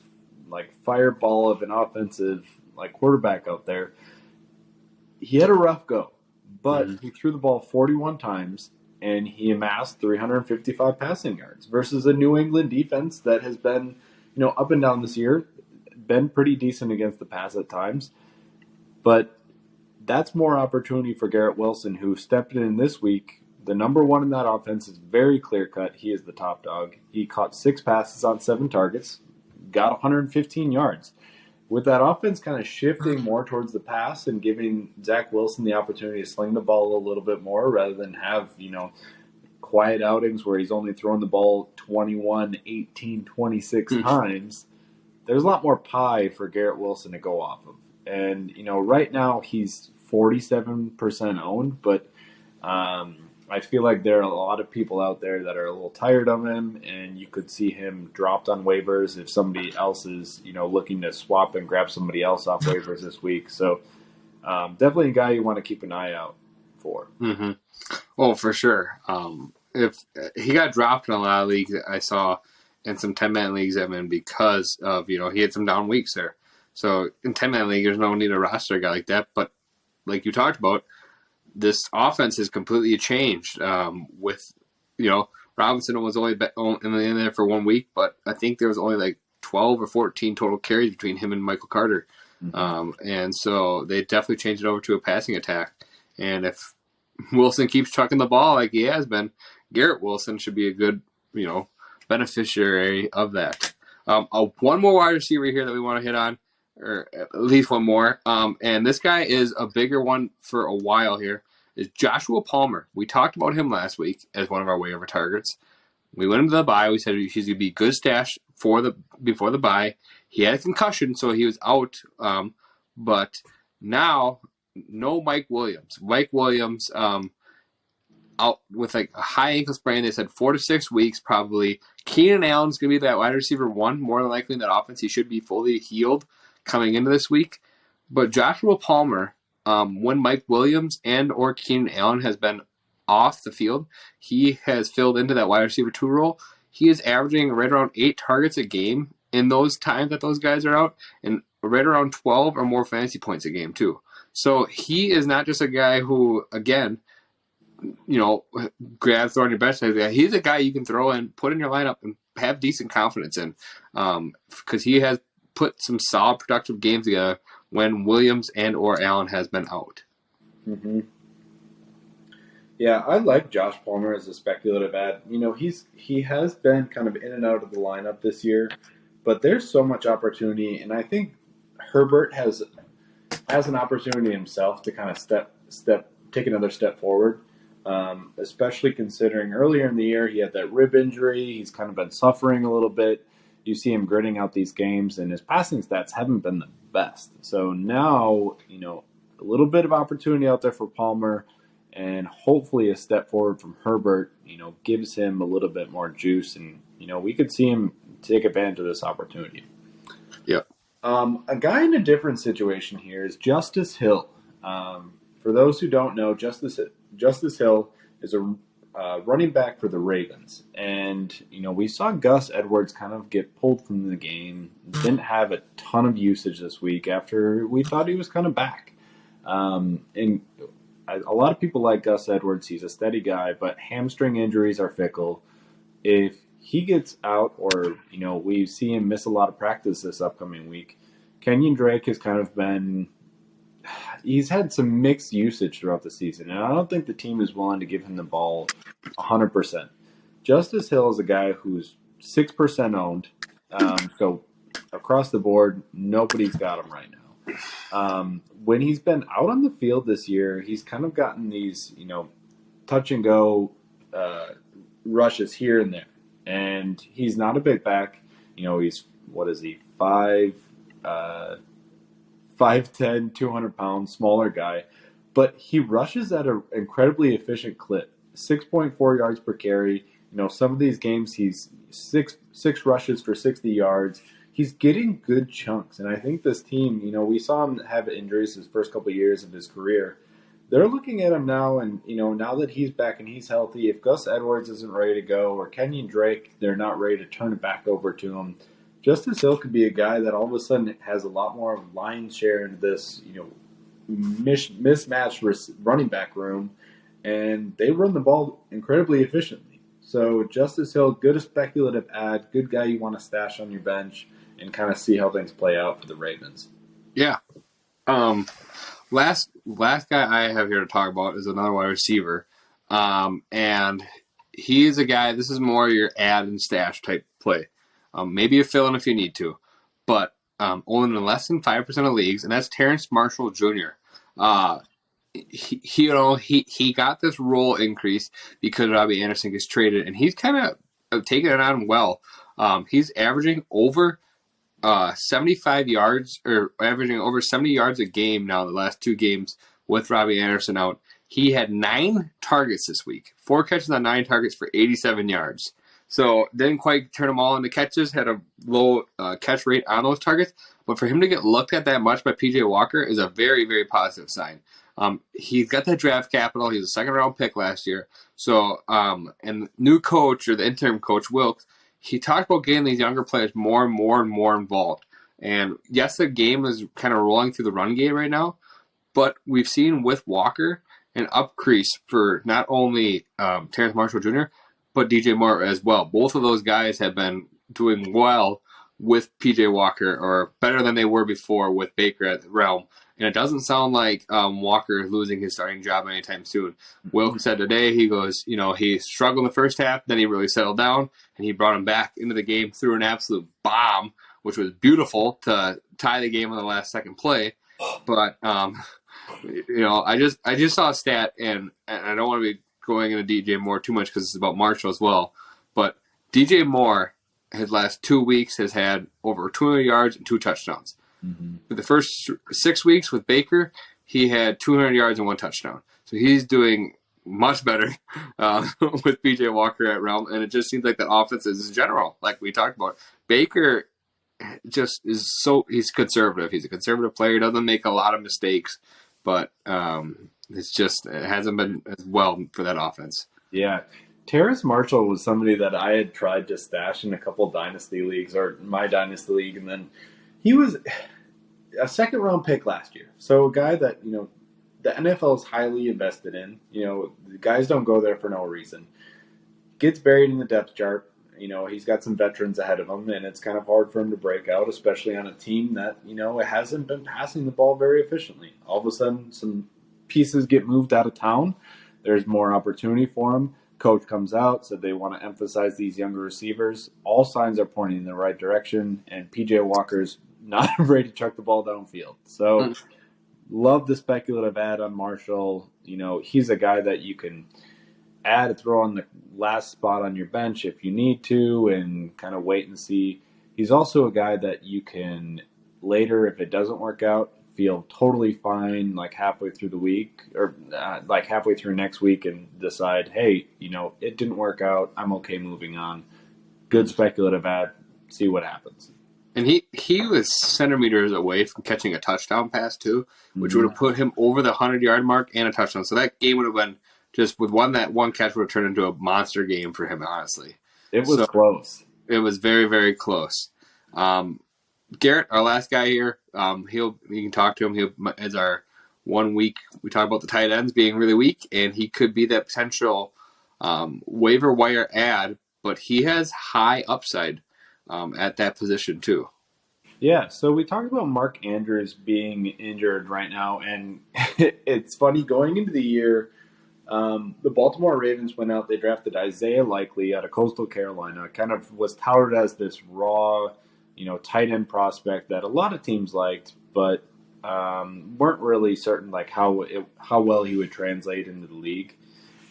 fireball of an offensive quarterback out there. He had a rough go, but he threw the ball 41 times and he amassed 355 passing yards versus a New England defense that has been, up and down this year, been pretty decent against the pass at times. But that's more opportunity for Garrett Wilson, who stepped in this week. The number one in that offense is very clear-cut. He is the top dog. He caught 6 passes on 7 targets, got 115 yards. With that offense kind of shifting more towards the pass and giving Zach Wilson the opportunity to sling the ball a little bit more rather than have, quiet outings where he's only throwing the ball 21, 18, 26 times, there's a lot more pie for Garrett Wilson to go off of. And, right now he's 47% owned, but I feel like there are a lot of people out there that are a little tired of him, and you could see him dropped on waivers if somebody else is, looking to swap and grab somebody else off waivers this week. So definitely a guy you want to keep an eye out for. Mm-hmm. Oh, for sure. If he got dropped in a lot of leagues, I saw in some 10-man leagues I'm in because of, he had some down weeks there. So in 10-man league, there's no need to roster a guy like that. But like you talked about, this offense has completely changed with, Robinson was only in there for 1 week, but I think there was only 12 or 14 total carries between him and Michael Carter. And so they definitely changed it over to a passing attack. And if Wilson keeps chucking the ball like he has been, Garrett Wilson should be a good, beneficiary of that. One more wide receiver here that we want to hit on, or at least one more. And this guy is a bigger one for a while here, is Joshua Palmer. We talked about him last week as one of our waiver targets. We went into the bye. We said he's going to be good stash before the bye. He had a concussion, so he was out. But now, no Mike Williams. Mike Williams out with a high ankle sprain. They said 4 to 6 weeks probably. Keenan Allen's going to be that wide receiver 1, more than likely in that offense. He should be fully healed coming into this week. But Joshua Palmer, when Mike Williams and or Keenan Allen has been off the field, he has filled into that wide receiver 2 role. He is averaging right around 8 targets a game in those times that those guys are out, and right around 12 or more fantasy points a game too. So he is not just a guy who, again, grab throwing your best. He's a guy you can throw in, put in your lineup, and have decent confidence in, because he has put some solid productive games together when Williams and or Allen has been out. Mm-hmm. Yeah, I like Josh Palmer as a speculative ad. He has been kind of in and out of the lineup this year, but there's so much opportunity, and I think Herbert has an opportunity himself to kind of take another step forward. Especially considering earlier in the year he had that rib injury. He's kind of been suffering a little bit. You see him gritting out these games, and his passing stats haven't been the best. So now, a little bit of opportunity out there for Palmer, and hopefully a step forward from Herbert, gives him a little bit more juice, and, we could see him take advantage of this opportunity. Yep. A guy in a different situation here is Justice Hill. For those who don't know, Justice Hill is a running back for the Ravens. And, we saw Gus Edwards kind of get pulled from the game. Didn't have a ton of usage this week after we thought he was kind of back. And a lot of people like Gus Edwards. He's a steady guy, but hamstring injuries are fickle. If he gets out or, we see him miss a lot of practice this upcoming week, Kenyon Drake has kind of been... He's had some mixed usage throughout the season, and I don't think the team is willing to give him the ball 100%. Justice Hill is a guy who's 6% owned, so across the board, nobody's got him right now. When he's been out on the field this year, he's kind of gotten these, touch-and-go rushes here and there, and he's not a big back. He's, 5'11", 5'10", 200 pounds, smaller guy, but he rushes at an incredibly efficient clip. 6.4 yards per carry. Some of these games he's six rushes for 60 yards. He's getting good chunks, and I think this team, we saw him have injuries his first couple of years of his career. They're looking at him now, and now that he's back and he's healthy, if Gus Edwards isn't ready to go or Kenyon Drake, they're not ready to turn it back over to him. Justice Hill could be a guy that all of a sudden has a lot more line share into this, mismatched running back room, and they run the ball incredibly efficiently. So Justice Hill, good speculative ad, good guy you want to stash on your bench and kind of see how things play out for the Ravens. Yeah. Last guy I have here to talk about is another wide receiver, and he is a guy. This is more your add and stash type play. Maybe a fill-in if you need to, but only in less than 5% of leagues, and that's Terrence Marshall Jr. He got this role increase because Robbie Anderson gets traded, and he's kind of taking it on well. He's averaging over 75 yards, or averaging over 70 yards a game now the last 2 games with Robbie Anderson out. He had 9 targets this week, 4 catches on 9 targets for 87 yards. So didn't quite turn them all into catches, had a low catch rate on those targets. But for him to get looked at that much by P.J. Walker is a very, very positive sign. He's got that draft capital. He was a 2nd-round pick last year. So, and new coach, or the interim coach, Wilkes, he talked about getting these younger players more and more involved. And yes, the game is kind of rolling through the run game right now, but we've seen with Walker an upcrease for not only Terrence Marshall Jr., but DJ Moore as well. Both of those guys have been doing well with PJ Walker, or better than they were before with Baker at the realm. And it doesn't sound like Walker is losing his starting job anytime soon. Wilk said today, he goes, he struggled in the first half, then he really settled down, and he brought him back into the game through an absolute bomb, which was beautiful to tie the game on the last second play. But, I just saw a stat, and I don't want to be going into DJ Moore too much because it's about Marshall as well. But DJ Moore, his last 2 weeks, has had over 200 yards and 2 touchdowns. Mm-hmm. For the first 6 weeks with Baker, he had 200 yards and 1 touchdown. So he's doing much better with PJ Walker at realm, and it just seems like that offense is in general, like we talked about. Baker just is he's conservative. He's a conservative player. He doesn't make a lot of mistakes, but it hasn't been as well for that offense. Yeah. Terrace Marshall was somebody that I had tried to stash in a couple dynasty leagues, or my dynasty league, and then he was a 2nd-round pick last year. So a guy that, the NFL is highly invested in. The guys don't go there for no reason. Gets buried in the depth chart. He's got some veterans ahead of him, and it's kind of hard for him to break out, especially on a team that, it hasn't been passing the ball very efficiently. All of a sudden, some pieces get moved out of town. There's more opportunity for him. Coach comes out, said they want to emphasize these younger receivers. All signs are pointing in the right direction, and P.J. Walker's not afraid to chuck the ball downfield. So, love the speculative ad on Marshall. He's a guy that you can add, throw on the last spot on your bench if you need to, and kind of wait and see. He's also a guy that you can later, if it doesn't work out, feel totally fine like halfway through the week, or like halfway through next week, and decide, hey, it didn't work out. I'm okay moving on. Good speculative ad. See what happens. And he was centimeters away from catching a touchdown pass too, which would have put him over the 100-yard mark and a touchdown. So that game would have been just with that one catch would have turned into a monster game for him. Honestly, it was close. It was very, very close. Garrett, our last guy here, you can talk to him. He is our 1 week. We talk about the tight ends being really weak, and he could be that potential waiver wire ad, but he has high upside at that position too. Yeah, so we talked about Mark Andrews being injured right now, and it's funny, going into the year, the Baltimore Ravens went out, they drafted Isaiah Likely out of Coastal Carolina, kind of was touted as this raw, tight end prospect that a lot of teams liked, but weren't really certain like how well he would translate into the league.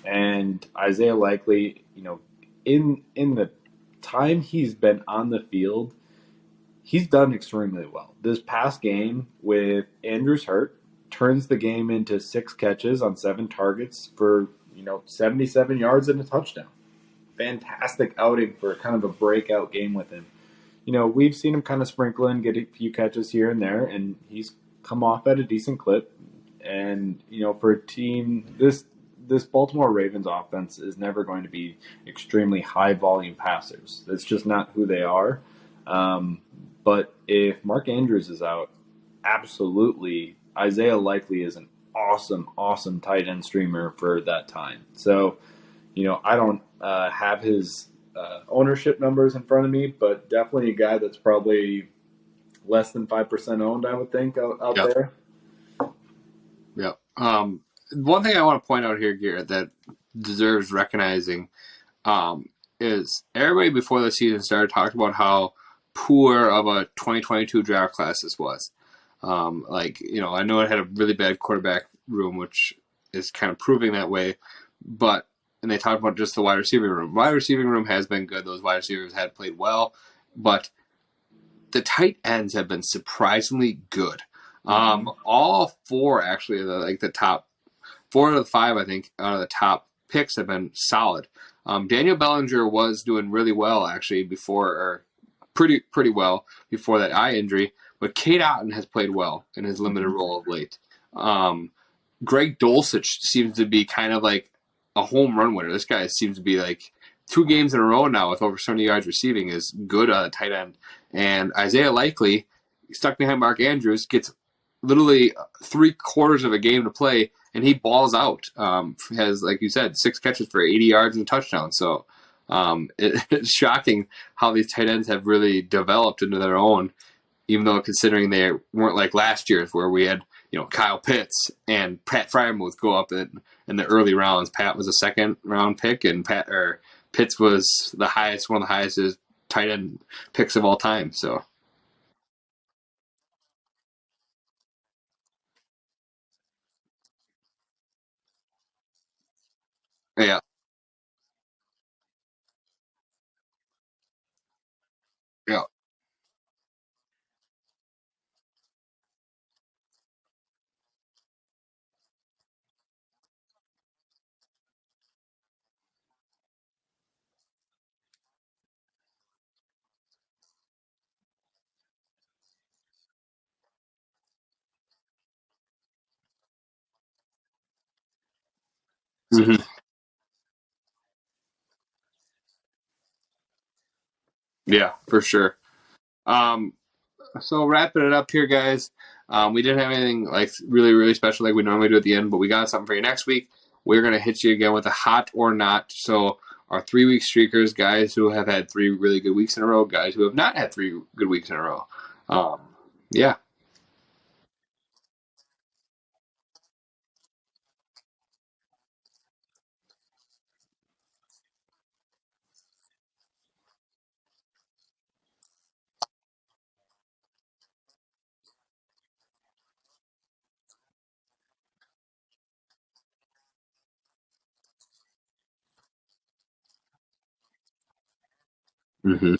And Isaiah Likely, in the time he's been on the field, he's done extremely well. This past game with Andrews hurt turns the game into 6 catches on 7 targets for 77 yards and a touchdown. Fantastic outing for kind of a breakout game with him. We've seen him kind of sprinkle in, get a few catches here and there, and he's come off at a decent clip. And for a team, this Baltimore Ravens offense is never going to be extremely high volume passers. That's just not who they are. But if Mark Andrews is out, absolutely, Isaiah Likely is an awesome, awesome tight end streamer for that time. So, I don't have his ownership numbers in front of me, but definitely a guy that's probably less than 5% owned, I would think, out Yep. there. Yep. One thing I want to point out here, Garrett, that deserves recognizing is everybody before the season started talking about how poor of a 2022 draft class this was. I know it had a really bad quarterback room, which is kind of proving that way, and they talked about just the wide receiving room. Wide receiving room has been good. Those wide receivers had played well, but the tight ends have been surprisingly good. All 4 actually, the top 4 out of the 5, I think, out of the top picks have been solid. Daniel Bellinger was doing really well actually pretty well before that eye injury, but Cade Otton has played well in his limited role of late. Greg Dulcich seems to be kind of like a home run winner. This guy seems to be like 2 games in a row now with over 70 yards receiving is good on a tight end. And Isaiah Likely, stuck behind Mark Andrews, gets literally 3/4 of a game to play, and he balls out. Has, like you said, 6 catches for 80 yards and a touchdown. So it's shocking how these tight ends have really developed into their own, even though considering they weren't like last year's where we had Kyle Pitts and Pat Freiermuth go up in the early rounds. Pat was a second-round pick, and Pitts was one of the highest tight end picks of all time. So yeah, yeah. Mm-hmm. Yeah, for sure. Um, so wrapping it up here, guys. We didn't have anything like really, really special like we normally do at the end, but we got something for you next week. We're gonna hit you again with a hot or not. So our 3-week streakers, guys who have had 3 really good weeks in a row, guys who have not had 3 good weeks in a row. Yeah. Mm-hmm.